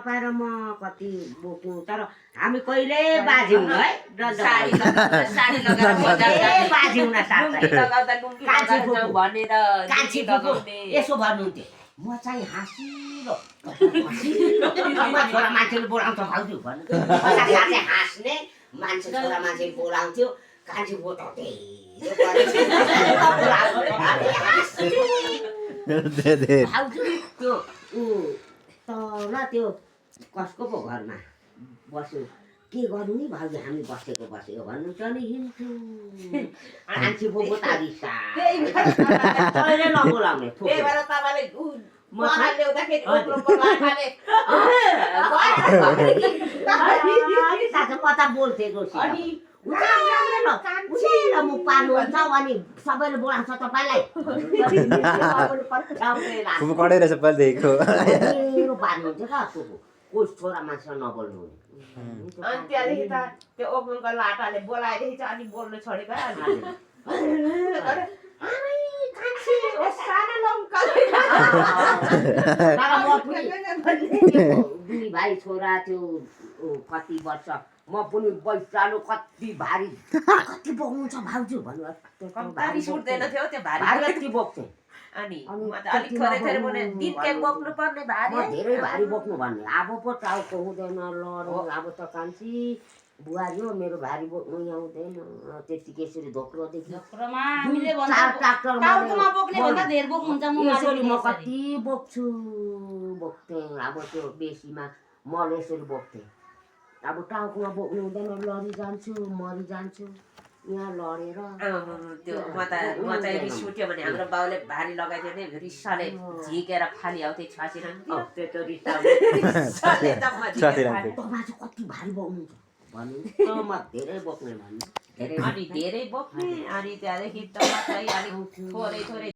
तपाईँ र म कति बोक्नु तर हामी कहिले बाज्यौँ है साडी लगाएर बाज्यौँ न लुङ्गी लगाउँदा लुङ्गी लगाएर भनेर कान्छी लगाउने यसो भन्नुहुन्थ्यो म चाहिँ हाँसिलो छोरा मान्छेले बोलाउँछ भाउजू भन्नु साथै हाँस्ने मान्छे छोरा मान्छे बोलाउँथ्यो कान्छी बोटाउँथे भाउजू त्यो तल त्यो कसको पो घरमा बस्यो के गर्नु नि भाउजू हामी बसेको भन्नु त नि हिँड्छु कान्छी बोको तारिसा कहिले नबोलाउने त्यही भएर तपाईँले ल्याउँदाखेरि म त बोल्थेँ अनि मुख पार्नुहुन्छ अनि सबैले बोलाउँछ तपाईँलाई कडै रहेछ पहिला देखेको पार्नुहुन्छ क्या कोही छोरा मान्छेलाई नबोल्नु अनि त्यहाँदेखि त त्यो ओक्लुङको लाटाले बोलाएदेखि चाहिँ अनि बोल्नु छोडेको दुई भाइ छोरा त्यो कति वर्ष म पनि बैसालो कति भारी कति बोक्नु छ भाउजू भन्नु सुट्दैन थियो त्यो भारी कति बोक्थेँ अनि अलिक थोरै थोरै बोल्ने दिनकै बोक्नु पर्ने भारी धेरै भारी बोक्नु भन्ने अब पो टाउको हुँदैन लड्नु अब त कान्छी बुहारी हो मेरो भारी बोक्नु यहाँ हुँदैन त्यतिकै यसरी धोक्रोदेखि यसरी म कति बोक्थेँ अब त्यो बेसीमा मल यसरी बोक्थेँ अब टाउकोमा बोक्नु हुँदैन लडिजान्छु मरिजान्छु यहाँ लडेर त्यो म चाहिँ रिस उठ्यो भने हाम्रो बाउले भारी लगाइदियो भने रिसाले झिकेर फालिआउँथे छासिरहन्थ्यो तपाईँ कति भारी बोक्नुहुन्छ भन्नु म धेरै बोक्ने भन्नु अनि धेरै बोक्ने अनि त्यहाँदेखि त अलिक थोरै थोरै